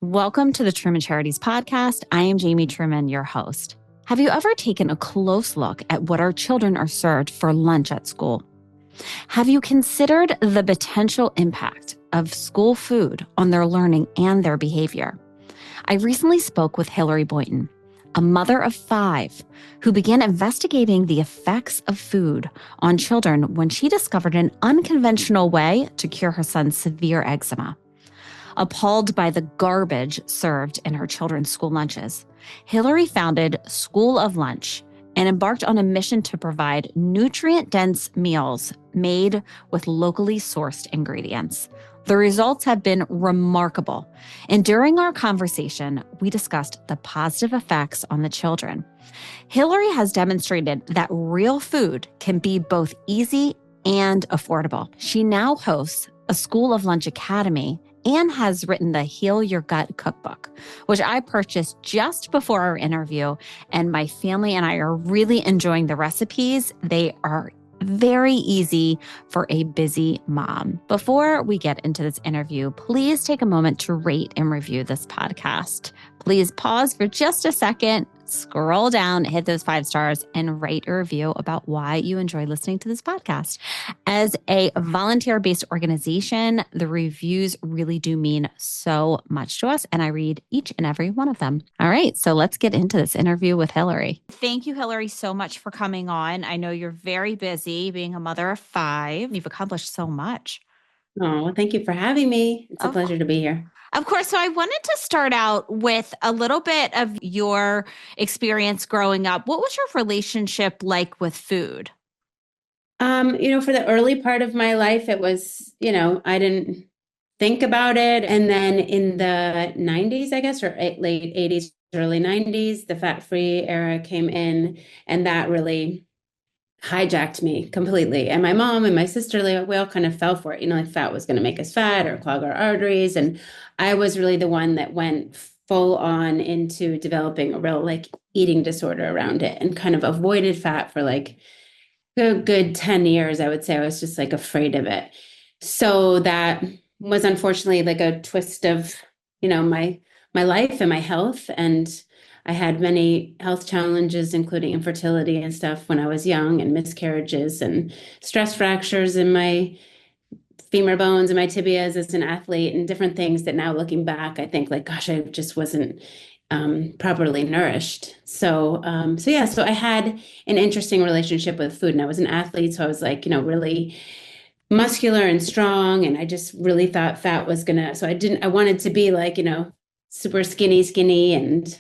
Welcome to the Truman Charities podcast. I am Jamie Truman, your host. Have you ever taken a close look at what our children are served for lunch at school? Have you considered the potential impact of school food on their learning and their behavior? I recently spoke with Hilary Boynton, a mother of 5 who began investigating the effects of food on children when she discovered an unconventional way to cure her son's severe eczema. Appalled by the garbage served in her children's school lunches, Hilary founded School of Lunch and embarked on a mission to provide nutrient-dense meals made with locally sourced ingredients. The results have been remarkable. And during our conversation, we discussed the positive effects on the children. Hilary has demonstrated that real food can be both easy and affordable. She now hosts a School of Lunch Academy and has written the Heal Your Gut cookbook, which I purchased just before our interview. And my family and I are really enjoying the recipes. They are very easy for a busy mom. Before we get into this interview, please take a moment to rate and review this podcast. Please pause for just a second, scroll down, hit those 5 stars, and write a review about why you enjoy listening to this podcast. As a volunteer-based organization, the reviews really do mean so much to us, and I read each and every one of them. All right, so let's get into this interview with Hilary. Thank you, Hilary, so much for coming on. I know you're very busy being a mother of 5. You've accomplished so much. Oh, thank you for having me. It's a pleasure to be here. Of course. So I wanted to start out with a little bit of your experience growing up. What was your relationship like with food? For the early part of my life, it was, I didn't think about it. And then in the 90s, I guess, or late 80s, early 90s, the fat-free era came in, and that really hijacked me completely. And my mom and my sister, we all kind of fell for it. Like fat was going to make us fat or clog our arteries. And I was really the one that went full on into developing a real eating disorder around it and kind of avoided fat for a good 10 years. I would say I was just afraid of it. So that was unfortunately a twist of, my life and my health. And I had many health challenges, including infertility and stuff when I was young, and miscarriages and stress fractures in my femur bones and my tibias as an athlete, and different things that now looking back, I think gosh, I just wasn't properly nourished. So I had an interesting relationship with food, and I was an athlete. So I was really muscular and strong. And I just really thought fat was I wanted to be super skinny and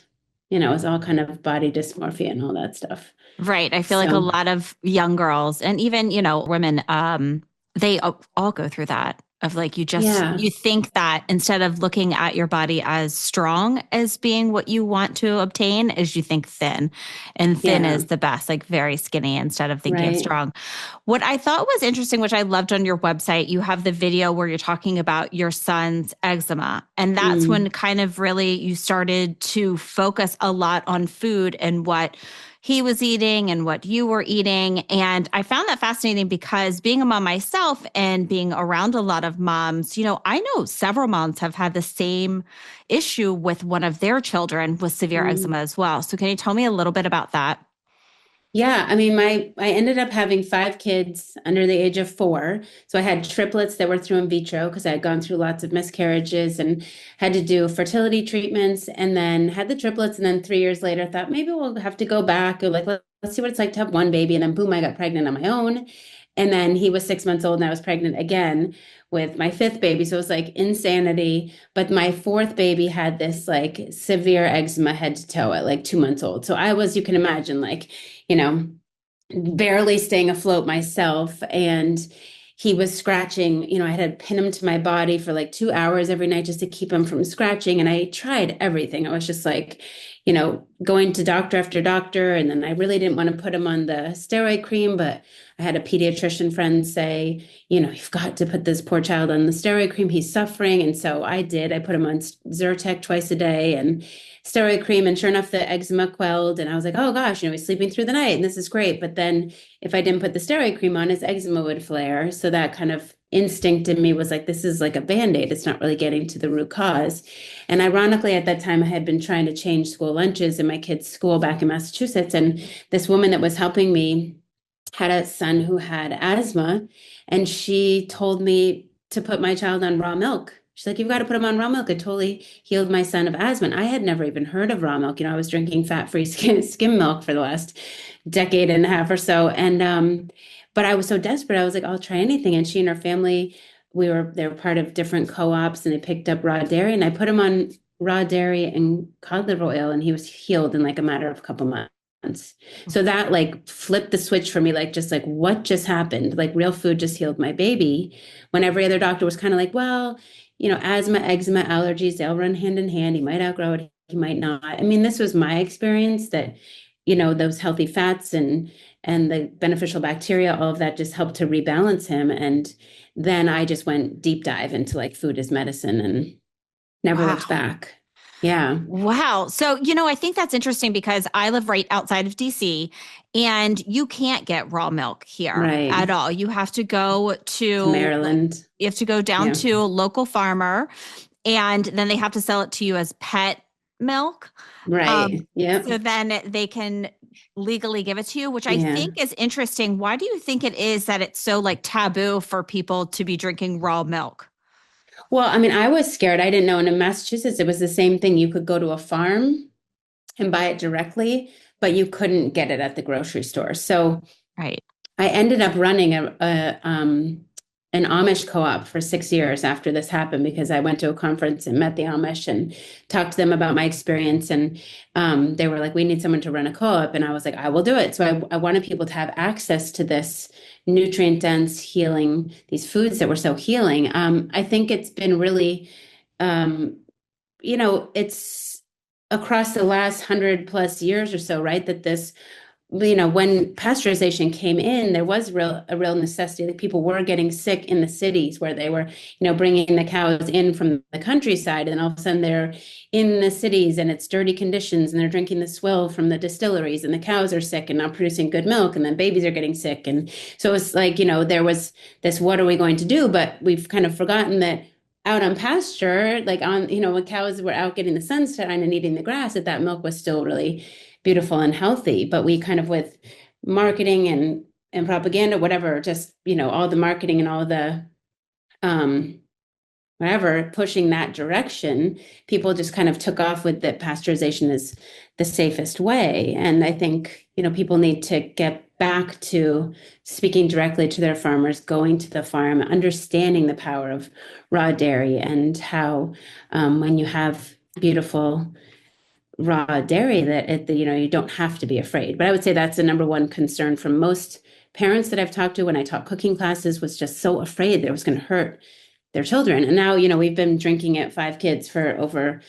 it was all kind of body dysmorphia and all that stuff. Right. I feel like a lot of young girls and even, women, they all go through that of you think that instead of looking at your body as strong as being what you want to obtain, is you think thin, and thin is the best, very skinny instead of thinking strong. What I thought was interesting, which I loved on your website, you have the video where you're talking about your son's eczema. And that's when kind of really you started to focus a lot on food and what he was eating and what you were eating. And I found that fascinating because being a mom myself and being around a lot of moms, I know several moms have had the same issue with one of their children with severe eczema as well. So can you tell me a little bit about that? Yeah, I mean, I ended up having 5 kids under the age of 4. So I had triplets that were through in vitro because I had gone through lots of miscarriages and had to do fertility treatments, and then had the triplets. And then 3 years later, thought maybe we'll have to go back. Or let's see what it's like to have one baby. And then boom, I got pregnant on my own. And then he was 6 months old and I was pregnant again with my 5th baby. So it was insanity. But my 4th baby had this severe eczema head to toe at 2 months old. So I was, you can imagine, barely staying afloat myself. And he was scratching, I had to pin him to my body for 2 hours every night just to keep him from scratching. And I tried everything. I was just going to doctor after doctor. And then I really didn't want to put him on the steroid cream, but I had a pediatrician friend say, you've got to put this poor child on the steroid cream. He's suffering. And so I did. I put him on Zyrtec twice a day and steroid cream. And sure enough, the eczema quelled. And I was like, oh gosh, he's sleeping through the night and this is great. But then if I didn't put the steroid cream on, his eczema would flare. So that kind of instinct in me was like, this is like a Band-Aid. It's not really getting to the root cause. And ironically, at that time, I had been trying to change school lunches in my kids' school back in Massachusetts. And this woman that was helping me had a son who had asthma, and she told me to put my child on raw milk. She's like, you've got to put him on raw milk. It totally healed my son of asthma. And I had never even heard of raw milk. I was drinking fat-free skim milk for the last decade and a half or so. And but I was so desperate. I was like, I'll try anything. And she and her family, they were part of different co-ops, and they picked up raw dairy, and I put him on raw dairy and cod liver oil, and he was healed in like a matter of a couple months. So that like flipped the switch for me, like just like what just happened? Like real food just healed my baby. When every other doctor was kind of like, well, asthma, eczema, allergies, they all run hand in hand. He might outgrow it, he might not. I mean, this was my experience that, those healthy fats and the beneficial bacteria, all of that just helped to rebalance him. And then I just went deep dive into like food as medicine and never Wow. looked back. Yeah. Wow. So, I think that's interesting because I live right outside of DC and you can't get raw milk here Right. at all. You have to go To to, Maryland. you have to go down Yeah. to a local farmer and then they have to sell it to you as pet milk. Right. Yep. So then they can legally give it to you, which I Yeah. think is interesting. Why do you think it is that it's so like taboo for people to be drinking raw milk? Well, I mean, I was scared. I didn't know. And in Massachusetts, it was the same thing. You could go to a farm and buy it directly, but you couldn't get it at the grocery store. So Right. I ended up running an Amish co-op for 6 years after this happened, because I went to a conference and met the Amish and talked to them about my experience. And they were like, we need someone to run a co-op. And I was like, I will do it. So I wanted people to have access to this nutrient dense healing, these foods that were so healing. I think it's been really, it's across the last 100+ years or so, right? That this, when pasteurization came in, there was a real necessity. Like people were getting sick in the cities where they were, bringing the cows in from the countryside, and all of a sudden they're in the cities and it's dirty conditions, and they're drinking the swill from the distilleries, and the cows are sick and not producing good milk, and then babies are getting sick. And so it's like, there was this, what are we going to do? But we've kind of forgotten that out on pasture, like on, when cows were out getting the sunshine and eating the grass, that milk was still really beautiful and healthy. But we kind of, with marketing and propaganda, whatever, just, all the marketing and all the whatever, pushing that direction, people just kind of took off with that pasteurization is the safest way. And I think, people need to get back to speaking directly to their farmers, going to the farm, understanding the power of raw dairy, and how when you have beautiful raw dairy, that you don't have to be afraid. But I would say that's the number one concern from most parents that I've talked to when I taught cooking classes, was just so afraid that it was going to hurt their children. And now, we've been drinking it, 5 kids, for over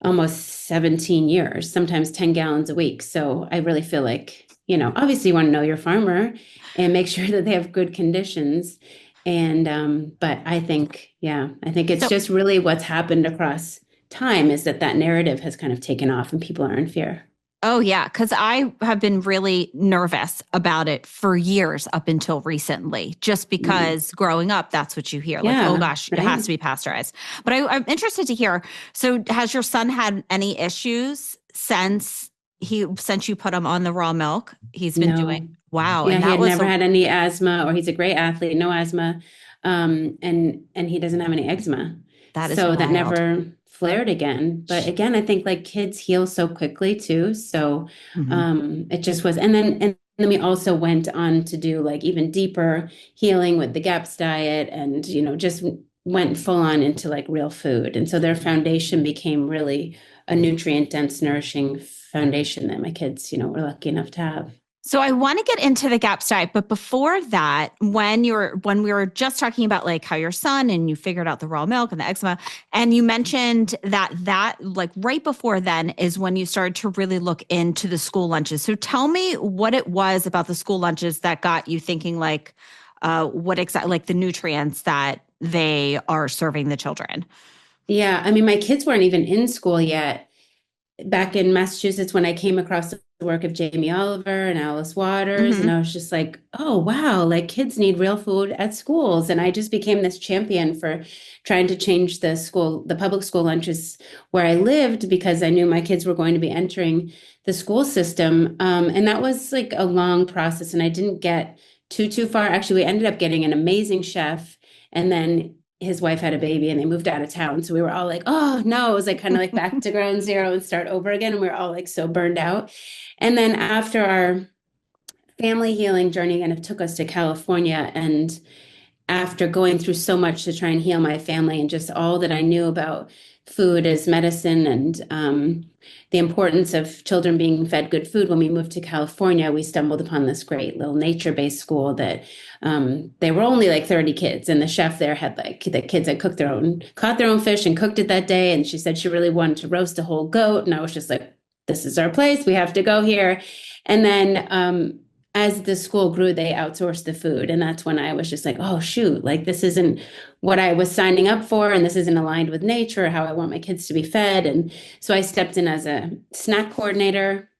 almost 17 years, sometimes 10 gallons a week. So I really feel like, obviously you want to know your farmer and make sure that they have good conditions. And but I think it's So, just really what's happened across time is that narrative has kind of taken off and people are in fear. oh yeah, because I have been really nervous about it for years up until recently, just because growing up, that's what you hear. Like, oh Yeah, gosh, it has right. to be pasteurized. But I'm interested to hear. So has your son had any issues since you put him on the raw milk? He's been doing, No. wow. Yeah, And he that had was never had any asthma, or he's a great athlete, no asthma. And he doesn't have any eczema. that is So that wild. never flared again. But again, I think like kids heal so quickly too. So Mhm. it just was, and then we also went on to do like even deeper healing with the GAPS diet, and just went full on into like real food. And so their foundation became really a nutrient dense, nourishing foundation that my kids, were lucky enough to have. So I want to get into the GAPS diet, but before that, when we were just talking about like how your son and you figured out the raw milk and the eczema, and you mentioned that like right before then is when you started to really look into the school lunches. So tell me what it was about the school lunches that got you thinking like what exactly, like the nutrients that they are serving the children. Yeah, I mean, my kids weren't even in school yet back in Massachusetts when I came across the work of Jamie Oliver and Alice Waters. And Hmm. I was just like, oh, wow, like kids need real food at schools. And I just became this champion for trying to change the public school lunches where I lived because I knew my kids were going to be entering the school system. And that was like a long process. And I didn't get too far. Actually, we ended up getting an amazing chef. And then his wife had a baby and they moved out of town. So we were all like, oh no, it was like kind of like back to ground zero and start over again. And we were all like so burned out. And then after our family healing journey kind of took us to California, and after going through so much to try and heal my family and just all that I knew about food as medicine and the importance of children being fed good food, when we moved to California, we stumbled upon this great little nature-based school that they were only like 30 kids. And the chef there had like the kids had caught their own fish and cooked it that day. And she said she really wanted to roast a whole goat. And I was just like, this is our place. We have to go here. And then as the school grew, they outsourced the food. And that's when I was just like, oh, shoot, like this isn't what I was signing up for. And this isn't aligned with nature, or how I want my kids to be fed. And so I stepped in as a snack coordinator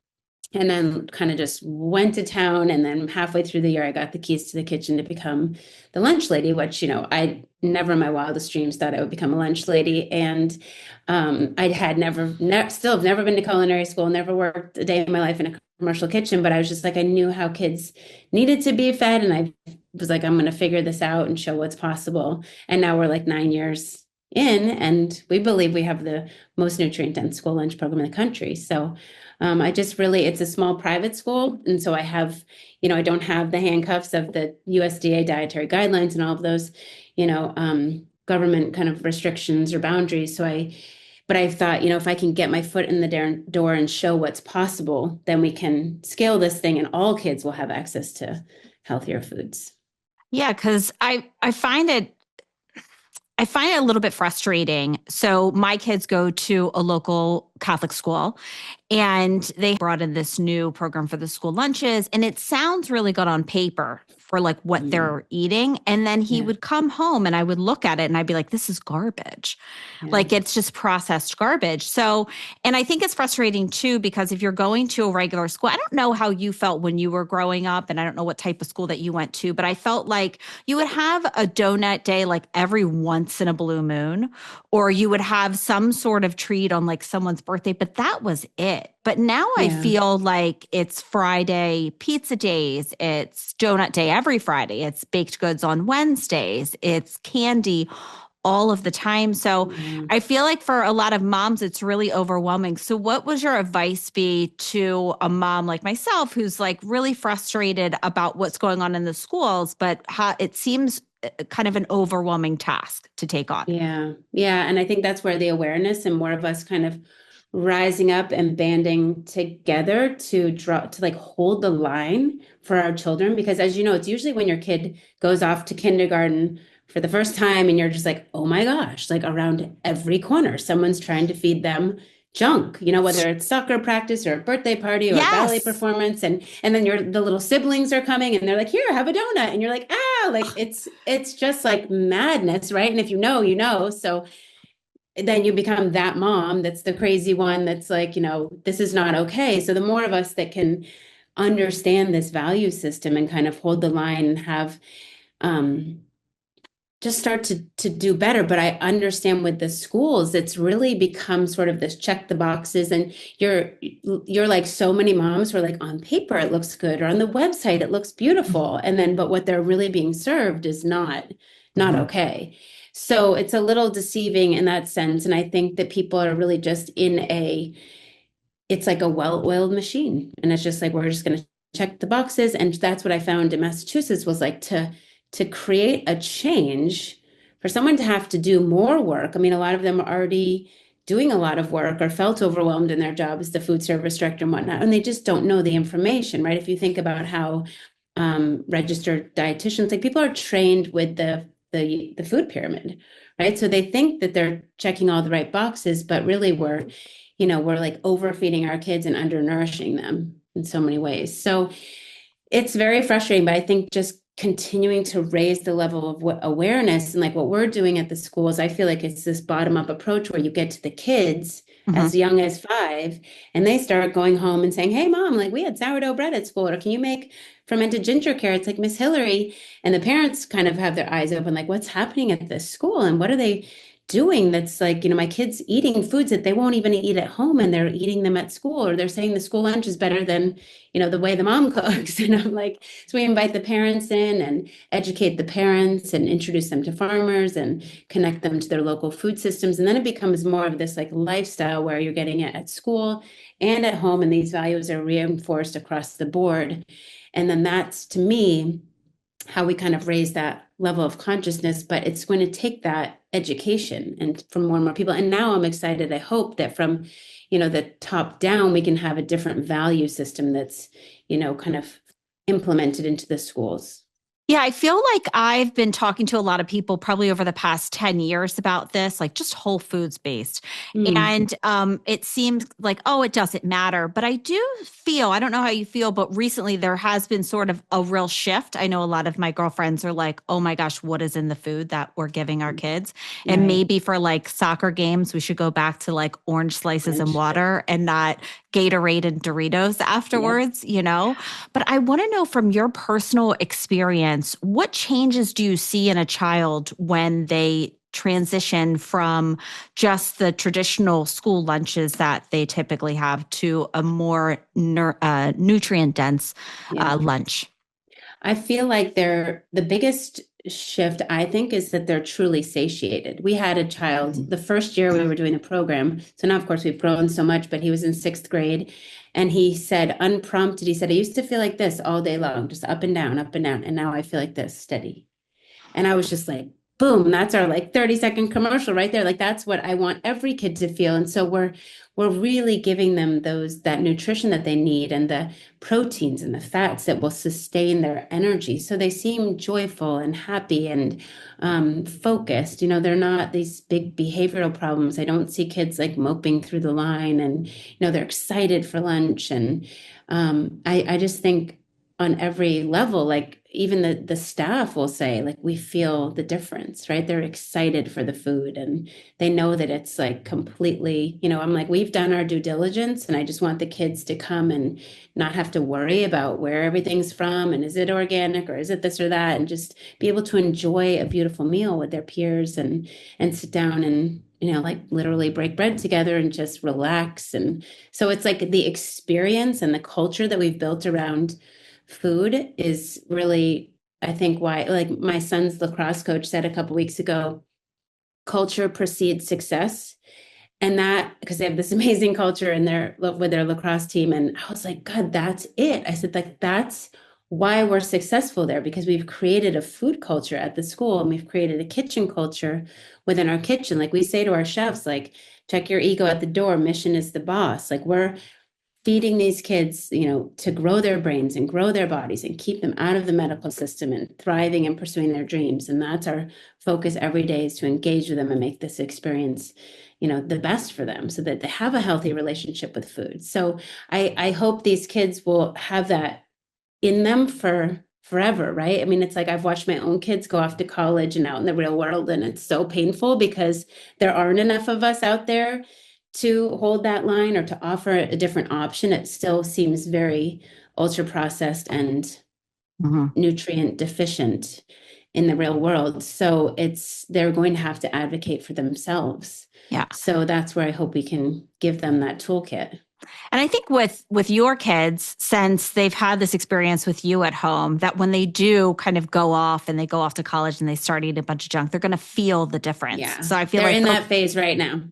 and then kind of just went to town. And then halfway through the year, I got the keys to the kitchen to become the lunch lady, which, I never in my wildest dreams thought I would become a lunch lady. And I had still have never been to culinary school, never worked a day in my life in a commercial kitchen, but I was just like, I knew how kids needed to be fed. And I was like, I'm going to figure this out and show what's possible. And now we're like 9 years in, and we believe we have the most nutrient dense school lunch program in the country. So I just really, it's a small private school. And so I don't have the handcuffs of the USDA dietary guidelines and all of those, government kind of restrictions or boundaries. But I thought, if I can get my foot in the door and show what's possible, then we can scale this thing and all kids will have access to healthier foods. Yeah, because I find it a little bit frustrating. So my kids go to a local Catholic school and they brought in this new program for the school lunches. And it sounds really good on paper for like what Mm, they're eating. And then he yeah, would come home and I would look at it and I'd be like, this is garbage. yeah, Like it's just processed garbage. So, and I think it's frustrating too, because if you're going to a regular school, I don't know how you felt when you were growing up, and I don't know what type of school that you went to, but I felt like you would have a donut day like every once in a blue moon, or you would have some sort of treat on like someone's birthday, but that was it. But now I yeah, feel like it's Friday pizza days, it's donut day every Friday, it's baked goods on Wednesdays, it's candy all of the time. So yeah. I feel like for a lot of moms, it's really overwhelming. So, what was your advice be to a mom like myself who's like really frustrated about what's going on in the schools, but it seems kind of an overwhelming task to take on? Yeah. Yeah. And I think that's where the awareness and more of us kind of rising up and banding together to like hold the line for our children. Because as you know, it's usually when your kid goes off to kindergarten for the first time and you're just like, oh my gosh, like around every corner, someone's trying to feed them junk, whether it's soccer practice or a birthday party or a ballet Yes. performance. And then the little siblings are coming and they're like, here, have a donut. And you're like, like it's just like madness, right? And if you know, you know. So then you become that mom that's the crazy one that's like, this is not okay. So the more of us that can understand this value system and kind of hold the line and have um just start to do better. But I understand with the schools, it's really become sort of this check the boxes, and you're like so many moms who are like, on paper it looks good, or on the website it looks beautiful, and then but what they're really being served is not okay. So it's a little deceiving in that sense. And I think that people are really just it's like a well-oiled machine. And it's just like, we're just going to check the boxes. And that's what I found in Massachusetts was like to create a change for someone to have to do more work. I mean, a lot of them are already doing a lot of work or felt overwhelmed in their job as the food service director and whatnot, and they just don't know the information, right? If you think about how registered dietitians, like people are trained with the food pyramid, right? So they think that they're checking all the right boxes, but really we're like overfeeding our kids and undernourishing them in so many ways. So it's very frustrating, but I think just continuing to raise the level of awareness and like what we're doing at the schools, I feel like it's this bottom up approach where you get to the kids Mhm. as young as 5, and they start going home and saying, "Hey, mom, like we had sourdough bread at school, or can you make fermented ginger carrots like Miss Hillary?" And the parents kind of have their eyes open, like, what's happening at this school and what are they doing that's like, my kids eating foods that they won't even eat at home and they're eating them at school, or they're saying the school lunch is better than, the way the mom cooks. And I'm like, so we invite the parents in and educate the parents and introduce them to farmers and connect them to their local food systems. And then it becomes more of this like lifestyle where you're getting it at school and at home, and these values are reinforced across the board. And then that's, to me, how we kind of raise that level of consciousness, but it's going to take that education and from more and more people. And now I'm excited. I hope that from, the top down, we can have a different value system that's, kind of implemented into the schools. Yeah, I feel like I've been talking to a lot of people probably over the past 10 years about this, like just whole foods based. Mm, And it seems like, oh, it doesn't matter. But I do feel, I don't know how you feel, but recently there has been sort of a real shift. I know a lot of my girlfriends are like, oh my gosh, what is in the food that we're giving our kids? And right. maybe for like soccer games, we should go back to like orange slices and French. water and not Gatorade and Doritos Yep. afterwards, you know? But I want to know from your personal experience, what changes do you see in a child when they transition from just the traditional school lunches that they typically have to a more nutrient dense Yeah. lunch? I feel like the biggest shift, I think, is that they're truly satiated. We had a child the first year we were doing the program. So now, of course, we've grown so much, but he was in 6th grade. And he said, unprompted, he said, I used to feel like this all day long, just up and down, up and down. And now I feel like this, steady. And I was just like, boom, that's our like 30-second commercial right there. Like that's what I want every kid to feel. And so we're really giving them that nutrition that they need and the proteins and the fats that will sustain their energy. So they seem joyful and happy and focused. They're not these big behavioral problems. I don't see kids like moping through the line, and they're excited for lunch. And I just think on every level, like even the staff will say, like, we feel the difference, right? They're excited for the food and they know that it's like completely, I'm like, we've done our due diligence, and I just want the kids to come and not have to worry about where everything's from and is it organic or is it this or that, and just be able to enjoy a beautiful meal with their peers and sit down and like literally break bread together and just relax. And so it's like the experience and the culture that we've built around food is really, I think, why, like my son's lacrosse coach said a couple weeks ago, culture precedes success. And that, because they have this amazing culture in their with their lacrosse team. And I was like, God, that's it. I said, like, that's why we're successful there, because we've created a food culture at the school and we've created a kitchen culture within our kitchen. Like we say to our chefs, like, check your ego at the door. Mission is the boss. Like we're feeding these kids, to grow their brains and grow their bodies and keep them out of the medical system and thriving and pursuing their dreams. And that's our focus every day, is to engage with them and make this experience, the best for them so that they have a healthy relationship with food. So I hope these kids will have that in them for forever, right? I mean, it's like I've watched my own kids go off to college and out in the real world, and it's so painful because there aren't enough of us out there to hold that line or to offer a different option. It still seems very ultra processed and Mhm. nutrient deficient in the real world. So they're going to have to advocate for themselves. Yeah. So that's where I hope we can give them that toolkit. And I think with your kids, since they've had this experience with you at home, that when they do kind of go off and they go off to college and they start eating a bunch of junk, they're going to feel the difference. Yeah, So I feel they're like in that phase right now.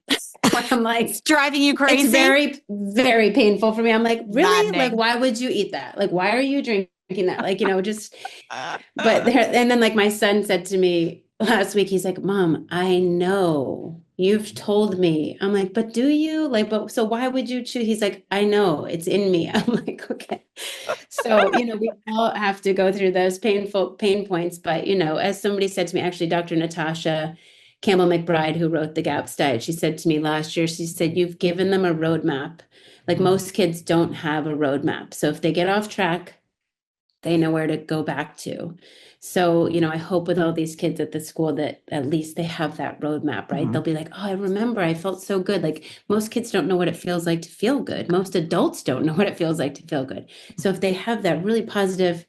Where I'm like, it's driving you it's crazy. very, very painful for me. I'm like, really? Like, Maddening. why would you eat that? Like, why are you drinking that? Like, just, but there, and then like my son said to me last week, he's like, Mom, I know you've told me. I'm like, but do you? Like, but so why would you choose? He's like, I know it's in me. I'm like, okay. So, we all have to go through those painful pain points. But, as somebody said to me, actually, Dr. Natasha Campbell McBride, who wrote the GAPS diet, she said to me last year, she said, you've given them a roadmap. Like most kids don't have a roadmap. So if they get off track, they know where to go back to. So, I hope with all these kids at the school that at least they have that roadmap, right? They'll be like, oh, I remember I felt so good. Like most kids don't know what it feels like to feel good. Most adults don't know what it feels like to feel good. So if they have that really positive,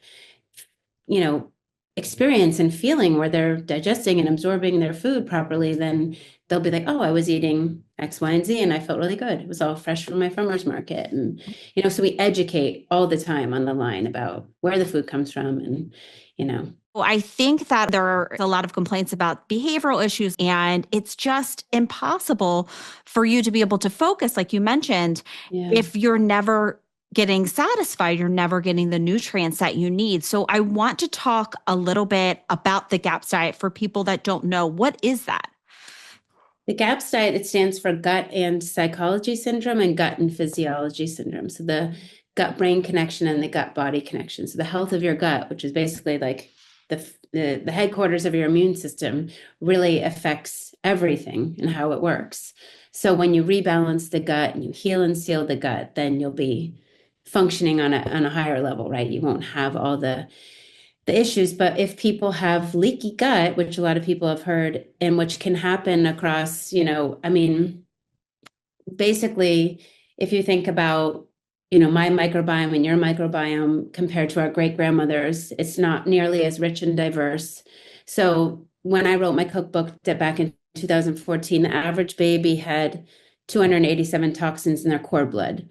you know, experience and feeling where they're digesting and absorbing their food properly, then they'll be like, oh, I was eating X, Y, and Z, and I felt really good. It was all fresh from my farmer's market. And, so we educate all the time on the line about where the food comes from and. Well, I think that there are a lot of complaints about behavioral issues, and it's just impossible for you to be able to focus, like you mentioned, if you're never getting satisfied, you're never getting the nutrients that you need. So I want to talk a little bit about the GAPS diet for people that don't know. What is that? The GAPS diet, it stands for gut and psychology syndrome and gut and physiology syndrome. So the gut-brain connection and the gut-body connection. So the health of your gut, which is basically like the headquarters of your immune system, really affects everything and how it works. So when you rebalance the gut and you heal and seal the gut, then you'll be functioning on a higher level, right? You won't have all the issues. But if people have leaky gut, which a lot of people have heard, and which can happen across, basically, if you think about, my microbiome and your microbiome compared to our great grandmothers, it's not nearly as rich and diverse. So when I wrote my cookbook back in 2014, the average baby had 287 toxins in their cord blood.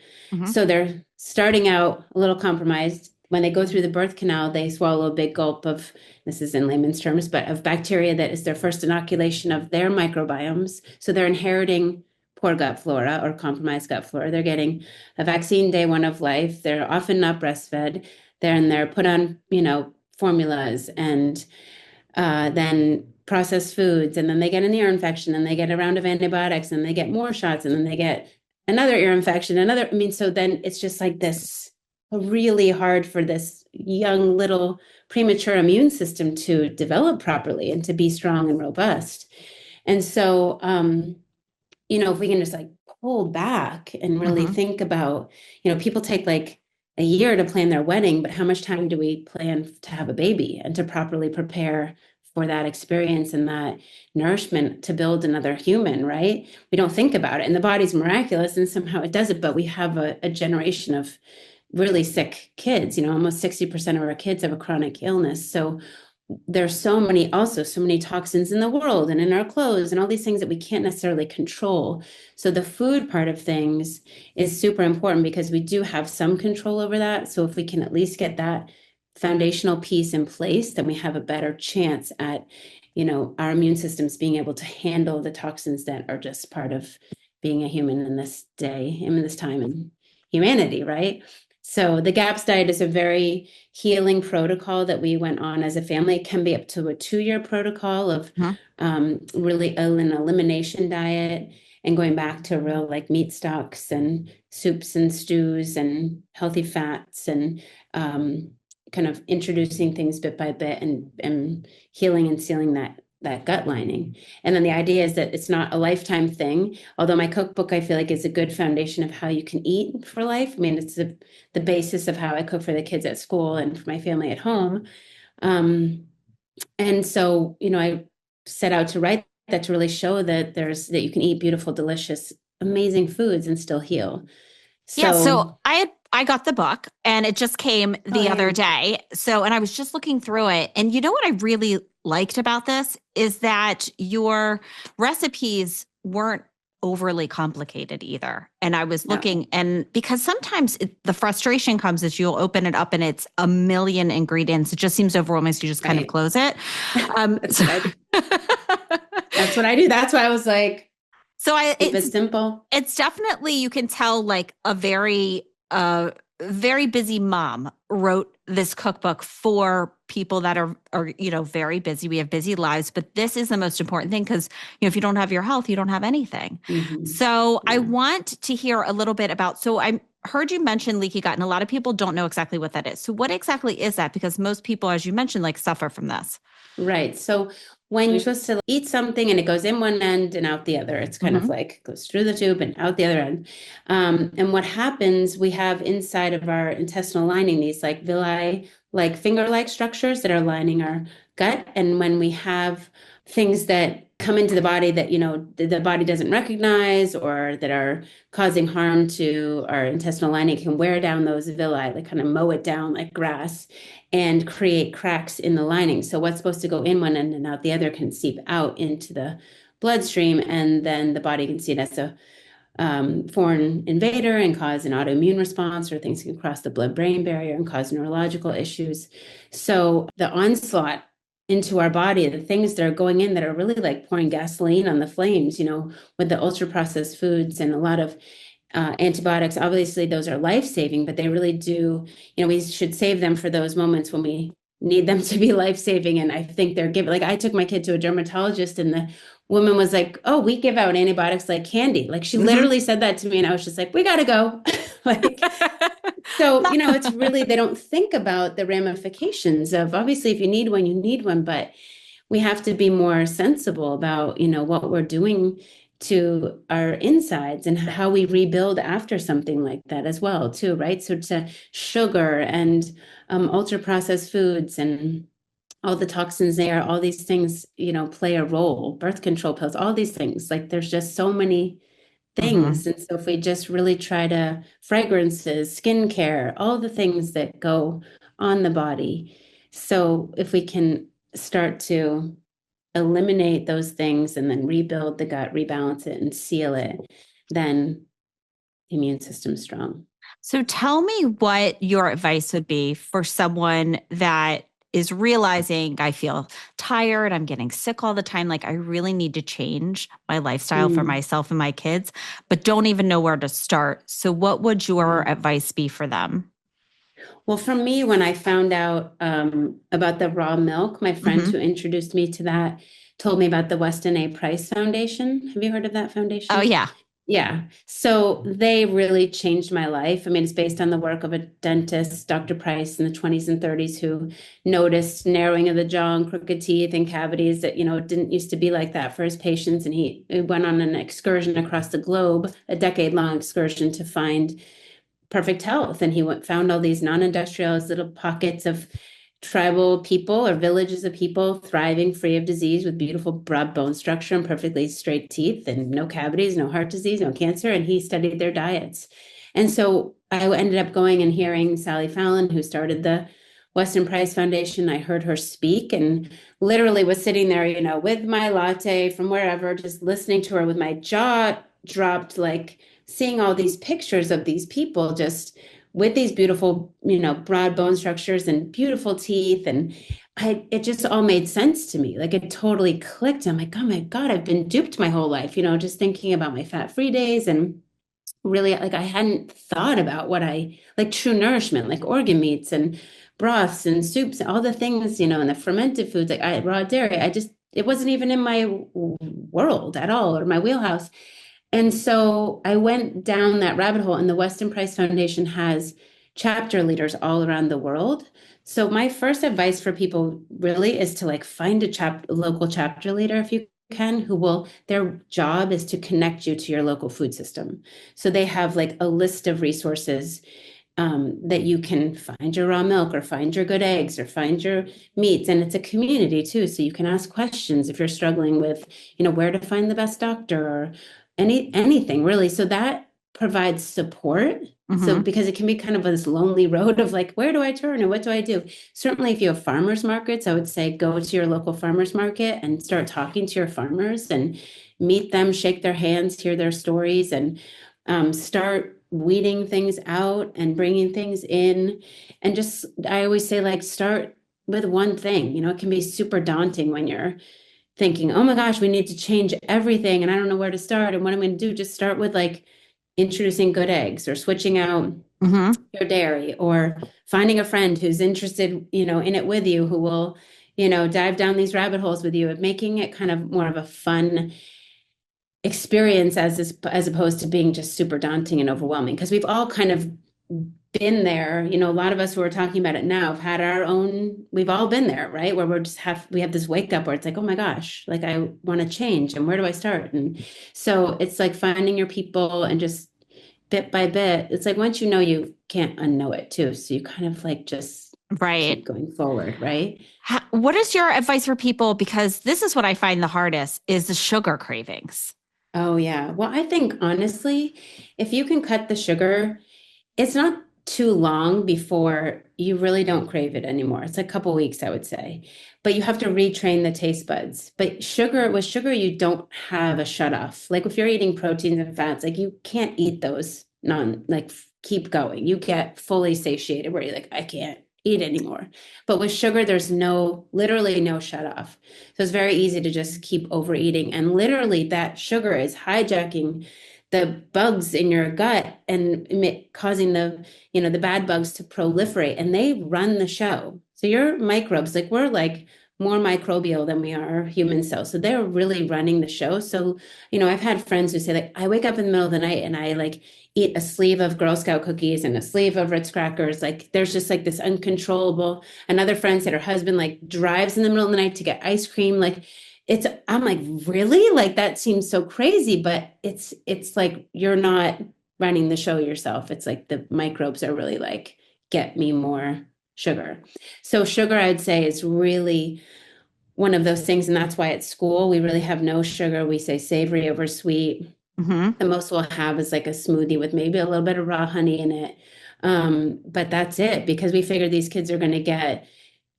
So they're starting out a little compromised. When they go through the birth canal, they swallow a big gulp of, this is in layman's terms, but of bacteria that is their first inoculation of their microbiomes. So they're inheriting poor gut flora or compromised gut flora. They're getting a vaccine day one of life. They're often not breastfed. They're put on, formulas and then processed foods. And then they get an ear infection and they get a round of antibiotics and they get more shots and then they get another ear infection, so then it's just like this really hard for this young little premature immune system to develop properly and to be strong and robust. And so, if we can just like pull back and really think about, people take like a year to plan their wedding, but how much time do we plan to have a baby and to properly prepare for that experience and that nourishment to build another human, right? We don't think about it, and the body's miraculous and somehow it does it, but we have a generation of really sick kids. Almost 60% of our kids have a chronic illness. So there's so many toxins in the world and in our clothes and all these things that we can't necessarily control. So the food part of things is super important because we do have some control over that. So if we can at least get that foundational piece in place, then we have a better chance at, our immune systems being able to handle the toxins that are just part of being a human in this day, in this time in humanity, right? So the GAPS diet is a very healing protocol that we went on as a family. It can be up to a 2-year protocol of really an elimination diet and going back to real like meat stocks and soups and stews and healthy fats and kind of introducing things bit by bit and healing and sealing that gut lining. And then the idea is that it's not a lifetime thing. Although my cookbook, I feel like, is a good foundation of how you can eat for life. I mean, it's the basis of how I cook for the kids at school and for my family at home. And so, I set out to write that to really show that that you can eat beautiful, delicious, amazing foods and still heal. So I got the book and it just came the other day. So, and I was just looking through it. And you know what I really liked about this is that your recipes weren't overly complicated either. And I was looking, and because sometimes the frustration comes as you'll open it up and it's a million ingredients. It just seems overwhelming. So you just kind of close it. That's what I do. That's why I was like, it's simple. It's definitely, you can tell like a very busy mom wrote this cookbook for people that are very busy. We have busy lives, but this is the most important thing because if you don't have your health, you don't have anything. So I want to hear a little bit about, so I heard you mention leaky gut and a lot of people don't know exactly what that is. So what exactly is that? Because most people, as you mentioned, like suffer from this. Right. So when you're supposed to eat something and it goes in one end and out the other. It's kind of Hmm. like goes through the tube and out the other end. And what happens, we have inside of our intestinal lining these like villi, like finger-like structures that are lining our gut. And when we have things that come into the body that, the body doesn't recognize or that are causing harm to our intestinal lining, can wear down those villi, like kind of mow it down like grass and create cracks in the lining. So what's supposed to go in one end and out the other can seep out into the bloodstream, and then the body can see it as a foreign invader and cause an autoimmune response, or things can cross the blood-brain barrier and cause neurological issues. So the onslaught into our body, the things that are going in that are really like pouring gasoline on the flames, with the ultra processed foods and a lot of antibiotics, obviously those are life-saving, but they really do, we should save them for those moments when we need them to be life-saving. And I think they're given, like I took my kid to a dermatologist and the woman was like, "Oh, we give out antibiotics like candy." Like she Hmm. literally said that to me and I was just like, "We gotta go." Like, so, it's really, they don't think about the ramifications of, obviously if you need one, you need one, but we have to be more sensible about, what we're doing to our insides and how we rebuild after something like that as well, too, right? So to sugar and ultra processed foods and all the toxins there, all these things, play a role, birth control pills, all these things. Like there's just so many Hmm. things. And so if we just really try to fragrances, skincare, all the things that go on the body. So if we can start to eliminate those things and then rebuild the gut, rebalance it and seal it, then the immune system's strong. So tell me what your advice would be for someone that is realizing I feel tired, I'm getting sick all the time, like I really need to change my lifestyle for Mm. myself and my kids, but don't even know where to start. So what would your advice be for them? Well, for me, when I found out about the raw milk, my friend Hmm. who introduced me to that told me about the Weston A. Price Foundation. Have you heard of that Oh, foundation? yeah. Yeah. So they really changed my life. I mean, it's based on the work of a dentist, Dr. Price, in the 20s and 30s, who noticed narrowing of the jaw and crooked teeth and cavities that, it didn't used to be like that for his patients. And he went on an excursion across the globe, a decade-long excursion to find perfect health. And he found all these non-industrialized little pockets of tribal people or villages of people thriving free of disease with beautiful broad bone structure and perfectly straight teeth and no cavities, no heart disease, no cancer. And he studied their diets. And so I ended up going and hearing Sally Fallon, who started the Weston Price Foundation. I heard her speak and literally was sitting there, with my latte from wherever, just listening to her with my jaw dropped, like seeing all these pictures of these people just with these beautiful, broad bone structures and beautiful teeth. And it just all made sense to me. Like it totally clicked. I'm like, oh my God, I've been duped my whole life, just thinking about my fat-free days and really like I hadn't thought about what I like true nourishment, like organ meats and broths and soups, all the things, and the fermented foods, like raw dairy. It wasn't even in my world at all or my wheelhouse. And so I went down that rabbit hole, and the Weston Price Foundation has chapter leaders all around the world. So my first advice for people really is to like find a local chapter leader if you can, who will, their job is to connect you to your local food system. So they have like a list of resources that you can find your raw milk or find your good eggs or find your meats. And it's a community too. So you can ask questions if you're struggling with, where to find the best doctor or anything really. So that provides support. So Hmm. because it can be kind of this lonely road of like, where do I turn and what do I do? Certainly if you have farmers markets, I would say go to your local farmers market and start talking to your farmers and meet them, shake their hands, hear their stories, and start weeding things out and bringing things in. And just, I always say, like, start with one thing. It can be super daunting when you're thinking, oh my gosh, we need to change everything. And I don't know where to start. And what I'm going to do, just start with like introducing good eggs or switching out Hmm. your dairy or finding a friend who's interested, in it with you, who will, dive down these rabbit holes with you, and making it kind of more of a fun experience as opposed to being just super daunting and overwhelming, because we've all kind of been there, a lot of us who are talking about it now have had our own, we've all been there, right? Where we have this wake up where it's like, oh my gosh, like I want to change and where do I start? And so it's like finding your people and just bit by bit. It's like once you know, you can't unknow it too. So you kind of like just Right. keep going forward, right? What is your advice for people? Because this is what I find the hardest is the sugar cravings. Oh yeah. Well, I think honestly, if you can cut the sugar, it's not too long before you really don't crave it anymore. It's a couple weeks, I would say. But you have to retrain the taste buds. But with sugar, you don't have a shut off. Like if you're eating proteins and fats, like you can't eat those keep going. You get fully satiated where you're like, I can't eat anymore. But with sugar, there's literally no shut off. So it's very easy to just keep overeating. And literally that sugar is hijacking the bugs in your gut and causing the bad bugs to proliferate, and they run the show. So your microbes, like we're like more microbial than we are human cells. So they're really running the show. So, I've had friends who say like, I wake up in the middle of the night and I like eat a sleeve of Girl Scout cookies and a sleeve of Ritz crackers. Like there's just like this uncontrollable. Another friend said her husband like drives in the middle of the night to get ice cream. Like I'm like, really? Like that seems so crazy, but it's like you're not running the show yourself. It's like the microbes are really like, get me more sugar. So sugar, I'd say, is really one of those things. And that's why at school we really have no sugar. We say savory over sweet. Mm-hmm. The most we'll have is like a smoothie with maybe a little bit of raw honey in it. But that's it, because we figure these kids are going to get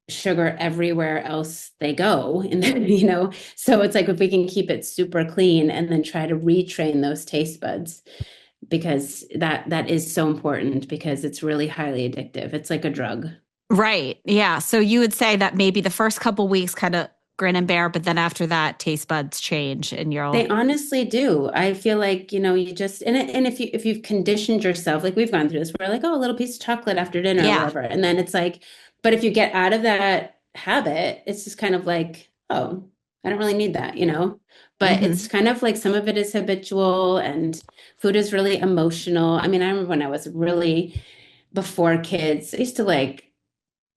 sugar everywhere else they go. And then, so it's like if we can keep it super clean and then try to retrain those taste buds, because that is so important, because it's really highly addictive. It's like a drug. Right. Yeah. So you would say that maybe the first couple weeks kind of grin and bear, but then after that, taste buds change and They you'll. honestly do. I feel like, you just, and if you've conditioned yourself, like we've gone through this, we're like, oh, a little piece of chocolate after dinner or Yeah. whatever. And then it's like, but if you get out of that habit, it's just kind of like, oh, I don't really need that. But it's Hmm. kind of like some of it is habitual, and food is really emotional. I mean, I remember when I was really before kids, I used to like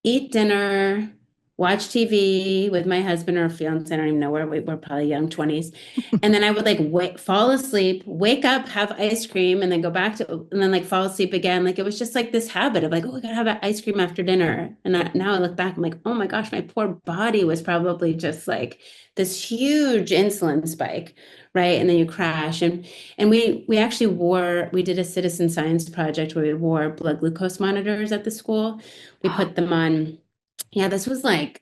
eat dinner, watch TV with my husband or fiance. I don't even know where we're probably young 20s. And then I would like fall asleep, wake up, have ice cream, and then go back to, and then like fall asleep again. Like it was just like this habit of like, oh, I gotta have ice cream after dinner. And now I look back, I'm like, oh my gosh, my poor body was probably just like this huge insulin spike. Right. And then you crash. And we actually we did a citizen science project where we wore blood glucose monitors at the school. We put them on. Yeah, this was like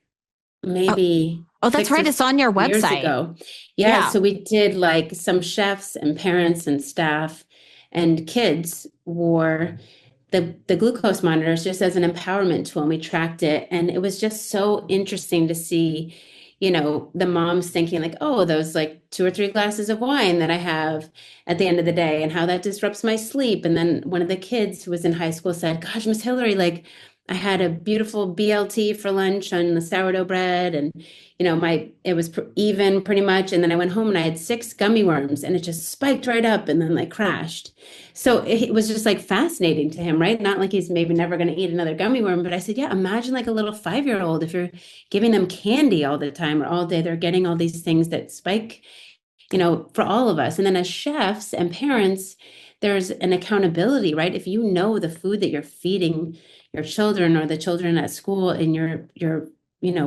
Oh, maybe oh, that's six or right. It's on your 7 years website. ago. Yeah, Yeah. so we did like some chefs and parents and staff and kids wore the glucose monitors just as an empowerment tool, and we tracked it. And it was just so interesting to see, the moms thinking like, oh, those like 2 or 3 glasses of wine that I have at the end of the day, and how that disrupts my sleep. And then one of the kids who was in high school said, gosh, Miss Hillary, like I had a beautiful BLT for lunch on the sourdough bread, and it was even pretty much. And then I went home and I had 6 gummy worms, and it just spiked right up and then like crashed. So it was just like fascinating to him, right? Not like he's maybe never going to eat another gummy worm, but I said, yeah, imagine like a little 5 year old, if you're giving them candy all the time or all day, they're getting all these things that spike, for all of us. And then as chefs and parents, there's an accountability, right? If you know the food that you're feeding your children or the children at school, and you're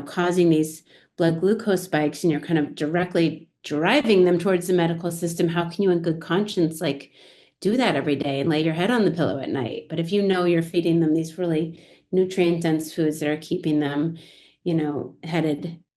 causing these blood glucose spikes, and you're kind of directly driving them towards the medical system, how can you in good conscience like do that every day and lay your head on the pillow at night? But if you know you're feeding them these really nutrient dense foods that are keeping them,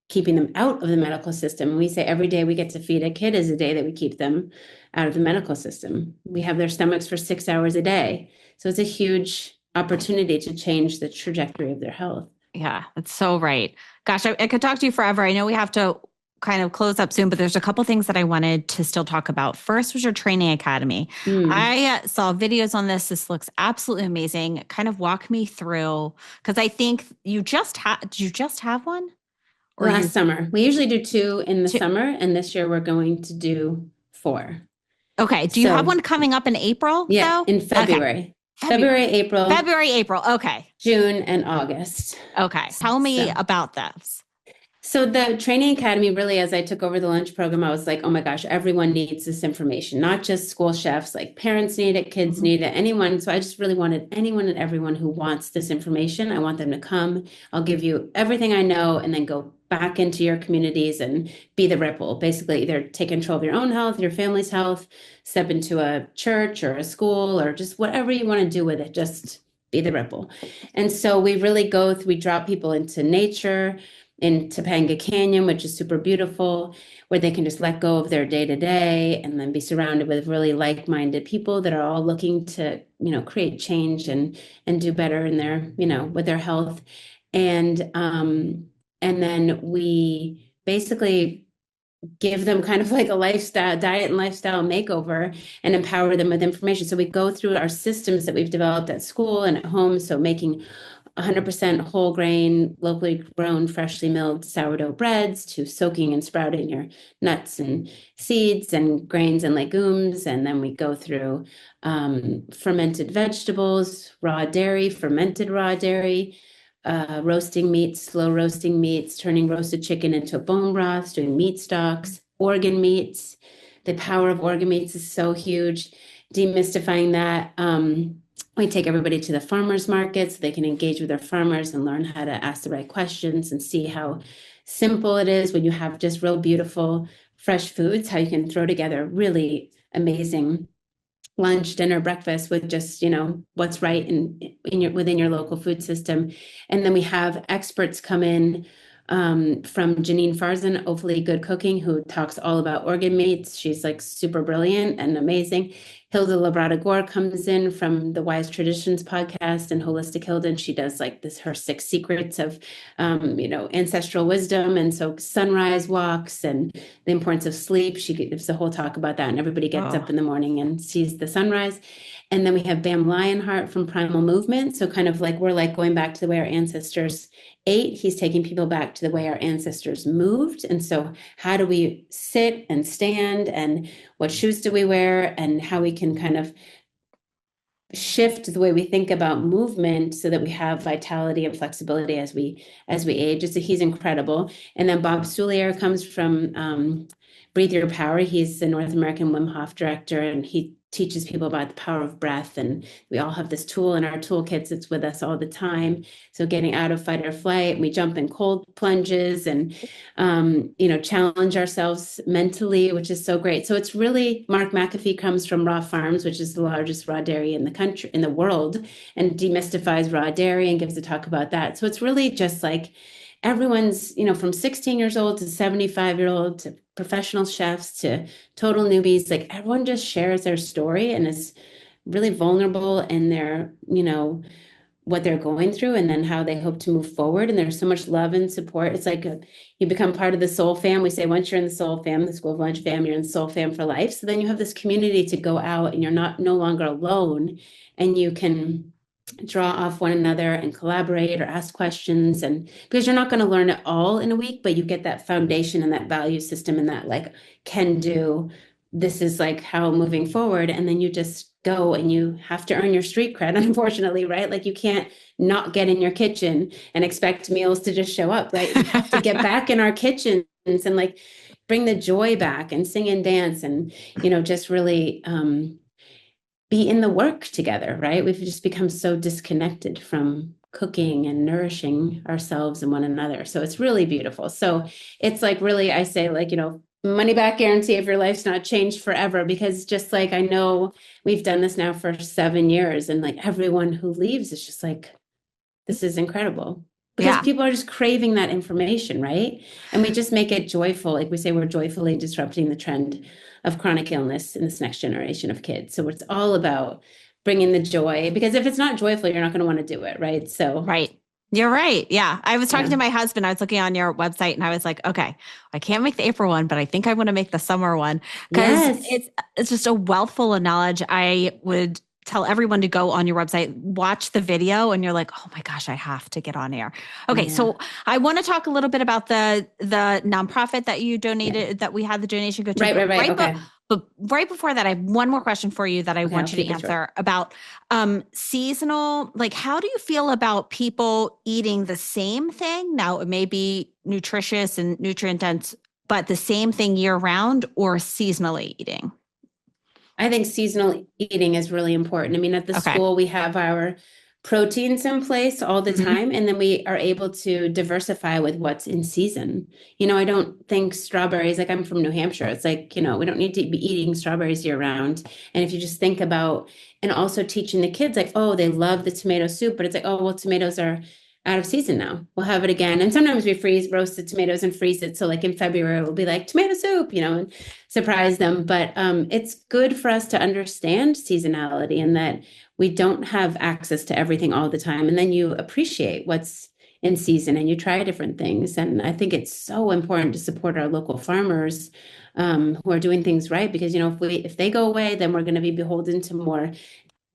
keeping them out of the medical system. And we say every day we get to feed a kid is a day that we keep them out of the medical system. We have their stomachs for 6 hours a day. So it's a huge opportunity to change the trajectory of their health. Yeah. That's so right. Gosh, I could talk to you forever. I know we have to kind of close up soon, but there's a couple things that I wanted to still talk about. First was your training academy. Mm. I saw videos on this. This looks absolutely amazing. Kind of walk me through, because I think did you just have one? Or Last you summer, we usually do 2 in the two? summer, and this year we're going to do 4. Okay. Do you have So one coming up in April yeah, though? in Okay. February. February. February, April, February, April. Okay. June, and August. Okay. Tell me So about this. So the training academy, really, as I took over the lunch program, I was like, oh my gosh, everyone needs this information, not just school chefs, like parents need it, kids Mhm. need it, anyone. So I just really wanted anyone and everyone who wants this information. I want them to come. I'll give you everything I know and then go back into your communities and be the ripple. Basically, either take control of your own health, your family's health, step into a church or a school or just whatever you want to do with it. Just be the ripple. And so we really we drop people into nature in Topanga Canyon, which is super beautiful, where they can just let go of their day to day and then be surrounded with really like-minded people that are all looking to, create change and do better in their, with their health. And then we basically give them kind of like a lifestyle diet and lifestyle makeover and empower them with information. So we go through our systems that we've developed at school and at home. So making 100% whole grain, locally grown, freshly milled sourdough breads to soaking and sprouting your nuts and seeds and grains and legumes. And then we go through fermented vegetables, raw dairy, fermented raw dairy, roasting meats, slow roasting meats, turning roasted chicken into bone broths, doing meat stocks, organ meats. The power of organ meats is so huge. Demystifying that. We take everybody to the farmers market so they can engage with their farmers and learn how to ask the right questions and see how simple it is when you have just real beautiful fresh foods, how you can throw together really amazing lunch, dinner, breakfast with just, what's right within your local food system. And then we have experts come in from Janine Farzan, Hopefully Good Cooking, who talks all about organ meats. She's like super brilliant and amazing. Hilda Labrada Gore comes in from the Wise Traditions podcast and Holistic Hilda, and she does like her 6 secrets of, ancestral wisdom. And so sunrise walks and the importance of sleep. She gives a whole talk about that, and everybody gets up in the morning and sees the sunrise. And then we have Bam Lionheart from Primal Movement. So kind of like we're like going back to the way our ancestors ate. He's taking people back to the way our ancestors moved. And so how do we sit and stand and what shoes do we wear and how we can kind of shift the way we think about movement so that we have vitality and flexibility as we age. He's incredible. And then Bob Soulier comes from Breathe Your Power. He's the North American Wim Hof director, and he teaches people about the power of breath. And we all have this tool in our toolkits. It's with us all the time. So getting out of fight or flight, we jump in cold plunges and, challenge ourselves mentally, which is so great. So it's really, Mark McAfee comes from Raw Farms, which is the largest raw dairy in the world, and demystifies raw dairy and gives a talk about that. So it's really just like everyone's, from 16 years old to 75-year-old to professional chefs to total newbies, like everyone just shares their story and is really vulnerable in their, what they're going through and then how they hope to move forward. And there's so much love and support. It's like you become part of the soul fam. We say once you're in the soul fam, the School of Lunch fam, you're in the soul fam for life. So then you have this community to go out and you're no longer alone, and you can draw off one another and collaborate or ask questions. And because you're not going to learn it all in a week, but you get that foundation and that value system and that like can do, this is like how moving forward. And then you just go and you have to earn your street cred, unfortunately, right? Like you can't not get in your kitchen and expect meals to just show up, right? We have to get back in our kitchens and like bring the joy back and sing and dance and, just really, be in the work together, right? We've just become so disconnected from cooking and nourishing ourselves and one another. So it's really beautiful. So it's like really, I say like, money back guarantee if your life's not changed forever, because just like, I know we've done this now for 7 years and like everyone who leaves is just like, this is incredible. Because people are just craving that information, right? And we just make it joyful. Like we say, we're joyfully disrupting the trend of chronic illness in this next generation of kids. So it's all about bringing the joy, because if it's not joyful, you're not going to want to do it, right? So right. You're right. Yeah. I was talking to my husband. I was looking on your website and I was like, okay, I can't make the April one, but I think I want to make the summer one because it's just a wealthful of knowledge. I would tell everyone to go on your website, watch the video, and you're like, oh my gosh, I have to get on air. Okay. So I want to talk a little bit about the nonprofit that you donated, that we had the donation go to. Right. Okay. But right before that, I have one more question for you that I Okay, I'll want you to keep it short. answer about seasonal. Like, how do you feel about people eating the same thing? Now, it may be nutritious and nutrient dense, but the same thing year round or seasonally eating? I think seasonal eating is really important. I mean, at the Okay. school, we have our proteins in place all the Mhm. time, and then we are able to diversify with what's in season. I don't think strawberries, like I'm from New Hampshire, it's like, we don't need to be eating strawberries year round. And if you just think about, and also teaching the kids, like, oh, they love the tomato soup, but it's like, oh, well, tomatoes are out of season now. We'll have it again. And sometimes we freeze roasted tomatoes and freeze it. So like in February, we'll be like tomato soup, and surprise them. But it's good for us to understand seasonality and that we don't have access to everything all the time. And then you appreciate what's in season and you try different things. And I think it's so important to support our local farmers who are doing things right because if they go away, then we're going to be beholden to more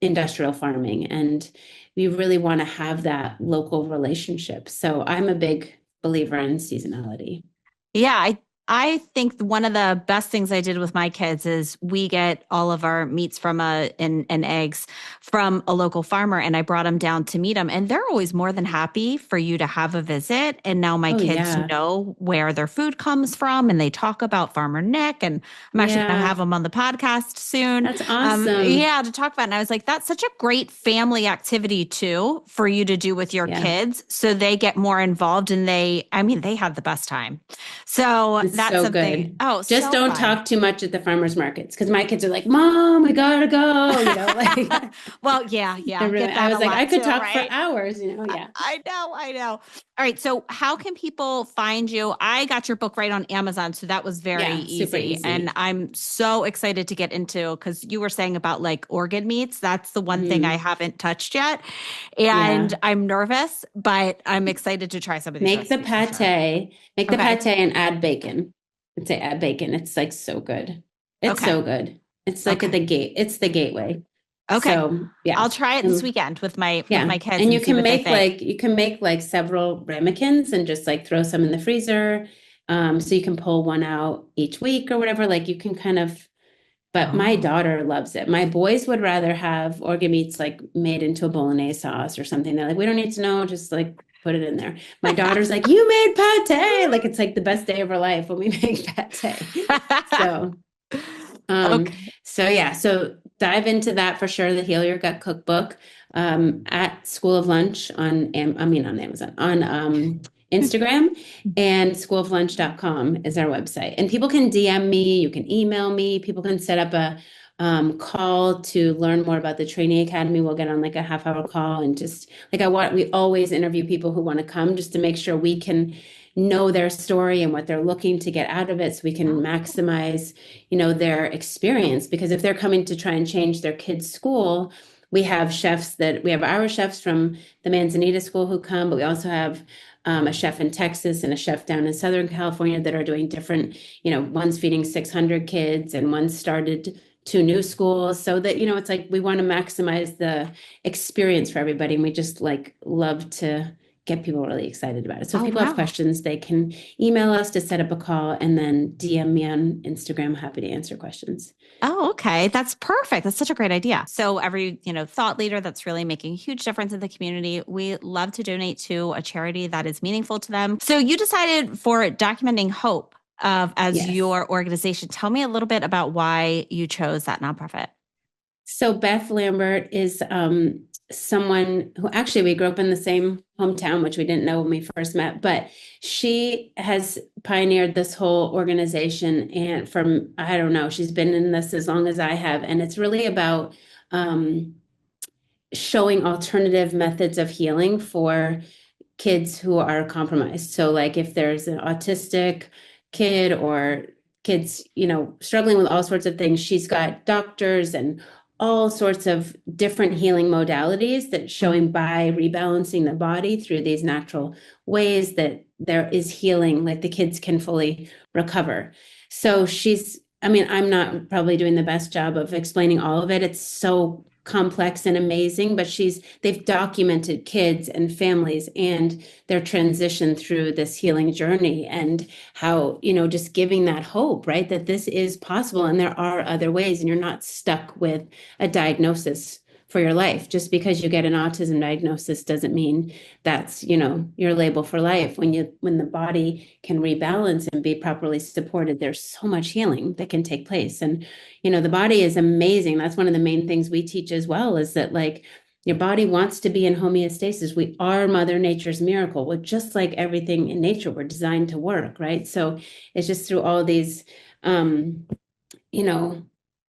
industrial farming. And we really want to have that local relationship. So I'm a big believer in seasonality. Yeah, I think one of the best things I did with my kids is we get all of our meats from and eggs from a local farmer, and I brought them down to meet them, and they're always more than happy for you to have a visit. And now my Oh, kids yeah. know where their food comes from, and they talk about Farmer Nick, and I'm actually going to Yeah. have them on the podcast soon. That's awesome. Yeah, to talk about. It. And I was like, that's such a great family activity too for you to do with your Yeah. kids, so they get more involved, and I mean, they had the best time. So It's that's so something. good. Oh, Just so don't fun. talk too much at the farmers markets because my kids are like, Mom, we gotta go. Like Well, yeah, yeah. they're really, Get I that was a like, I lot could too, talk for right? hours. Yeah. I know, I know. All right. So, how can people find you? I got your book right on Amazon, so that was very Yeah, super easy. And easy. I'm so excited to get into because you were saying about like organ meats. That's the one thing I Hmm. haven't touched yet. And Yeah. I'm nervous, but I'm excited to try some of these Make the recipes for sure. pate, make the Okay. pate and add bacon. I'd say add bacon. It's like so good. It's Okay. so good. It's like Okay. it's the gateway. Okay. So yeah. I'll try it this And weekend with my yeah. kids And and see what they think. you can make like several ramekins and just like throw some in the freezer. So you can pull one out each week or whatever. Like you can kind of, but my Oh. daughter loves it. My boys would rather have organ meats like made into a bolognese sauce or something. They're like, we don't need to know, just like put it in there. My daughter's like, you made pate. Like it's like the best day of her life when we make pate. So um, Okay. so yeah, so dive into that for sure. The Heal Your Gut Cookbook at School of Lunch on Amazon, on Instagram, and schooloflunch.com is our website. And people can DM me, you can email me, people can set up a call to learn more about the Training Academy. We'll get on like a half-hour call and just like we always interview people who want to come just to make sure we can know their story and what they're looking to get out of it so we can maximize their experience. Because if they're coming to try and change their kids' school, we have our chefs from the Manzanita School who come, but we also have a chef in Texas and a chef down in Southern California that are doing different, one's feeding 600 kids and one started two new schools. So that, it's like we want to maximize the experience for everybody. And we just like love to get people really excited about it. So if Oh, people have wow. questions, they can email us to set up a call and then DM me on Instagram. Happy to answer questions. Oh, okay. That's perfect. That's such a great idea. So every, thought leader that's really making a huge difference in the community, we love to donate to a charity that is meaningful to them. So you decided for Documenting Hope as Yes. your organization. Tell me a little bit about why you chose that nonprofit. So Beth Lambert is someone who actually we grew up in the same hometown, which we didn't know when we first met, but she has pioneered this whole organization and from, I don't know, she's been in this as long as I have. And it's really about showing alternative methods of healing for kids who are compromised. So like if there's an autistic kid or kids, struggling with all sorts of things, she's got doctors and all sorts of different healing modalities that Mm. showing by rebalancing the body through these natural ways that there is healing, like the kids can fully recover. So I'm not probably doing the best job of explaining all of it. It's so complex and amazing, but they've documented kids and families and their transition through this healing journey, and how, just giving that hope, right? That this is possible and there are other ways, and you're not stuck with a diagnosis for your life. Just because you get an autism diagnosis doesn't mean that's, your label for life. When the body can rebalance and be properly supported, there's so much healing that can take place. And, the body is amazing. That's one of the main things we teach as well, is that, like, your body wants to be in homeostasis. We are Mother Nature's miracle. We're just like everything in nature. We're designed to work, right? So it's just through all these,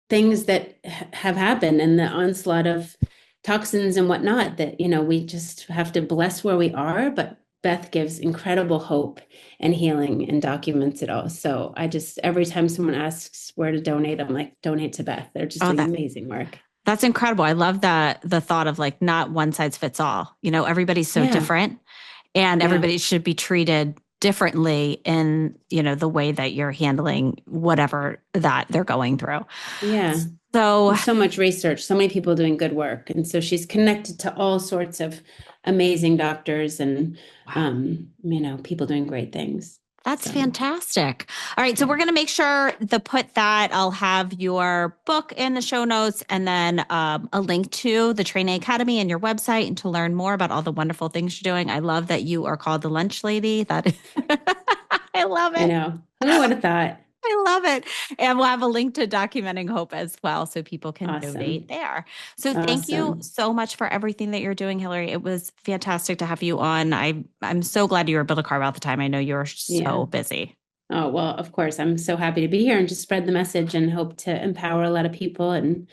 things that have happened, and the onslaught of toxins and whatnot, that, we just have to bless where we are. But Beth gives incredible hope and healing and documents it all. So every time someone asks where to donate, I'm like, donate to Beth. They're just doing amazing work. That's incredible. I love the thought of, like, not one size fits all. Everybody's so different, and everybody should be treated differently in, the way that you're handling whatever that they're going through. Yeah. So much research, so many people doing good work. And so she's connected to all sorts of amazing doctors and, people doing great things. That's fantastic. All right. So we're going to make sure I'll have your book in the show notes, and then a link to the Training Academy and your website, and to learn more about all the wonderful things you're doing. I love that you are called the Lunch Lady. I love it. I know. Who would have thought? I love it. And we'll have a link to Documenting Hope as well, so people can donate there. So thank you so much for everything that you're doing, Hilary. It was fantastic to have you on. I'm so glad you were able to carve out the time. I know you're so busy. Oh, well, of course. I'm so happy to be here and just spread the message, and hope to empower a lot of people, and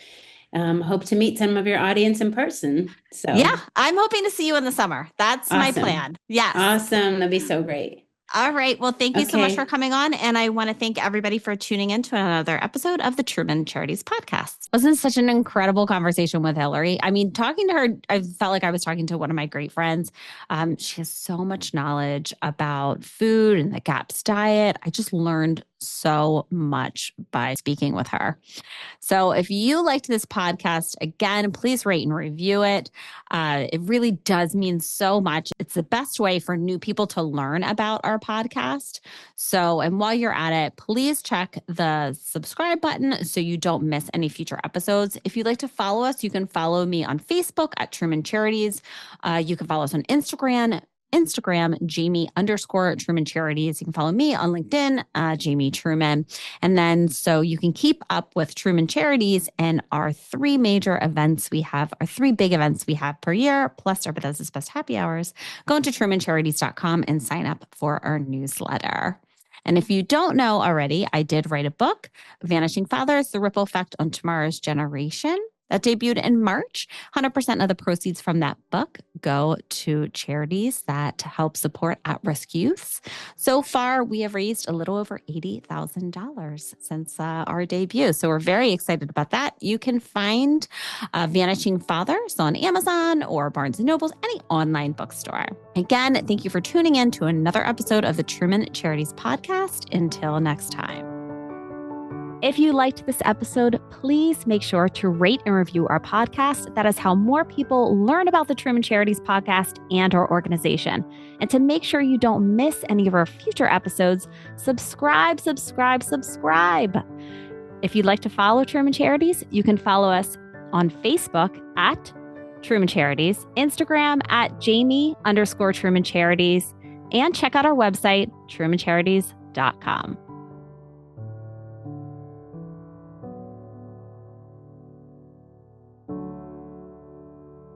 hope to meet some of your audience in person. So yeah, I'm hoping to see you in the summer. That's my plan. Yes. Awesome. That'd be so great. All right. Well, thank you so much for coming on. And I want to thank everybody for tuning in to another episode of the Truman Charities Podcast. Wasn't such an incredible conversation with Hilary. I mean, talking to her, I felt like I was talking to one of my great friends. She has so much knowledge about food and the GAPS diet. I just learned so much by speaking with her. So if you liked this podcast, again, please rate and review it. It really does mean so much. It's the best way for new people to learn about our podcast. So, and while you're at it, please check the subscribe button so you don't miss any future episodes. If you'd like to follow us, you can follow me on Facebook at Truman Charities. You can follow us on Instagram, Jamie_Truman Charities. You can follow me on LinkedIn, Jamie Truman. And then so you can keep up with Truman Charities and our three major events we have, our three big events we have per year, plus our Bethesda's Best Happy Hours. Go into trumancharities.com and sign up for our newsletter. And if you don't know already, I did write a book, Vanishing Fathers, The Ripple Effect on Tomorrow's Generation. That debuted in March. 100% of the proceeds from that book go to charities that help support at-risk youths. So far, we have raised a little over $80,000 since our debut. So we're very excited about that. You can find Vanishing Fathers on Amazon or Barnes & Noble's, any online bookstore. Again, thank you for tuning in to another episode of the Truman Charities Podcast. Until next time. If you liked this episode, please make sure to rate and review our podcast. That is how more people learn about the Truman Charities Podcast and our organization. And to make sure you don't miss any of our future episodes, subscribe. If you'd like to follow Truman Charities, you can follow us on Facebook at Truman Charities, Instagram at Jamie_Truman Charities, and check out our website, trumancharities.com.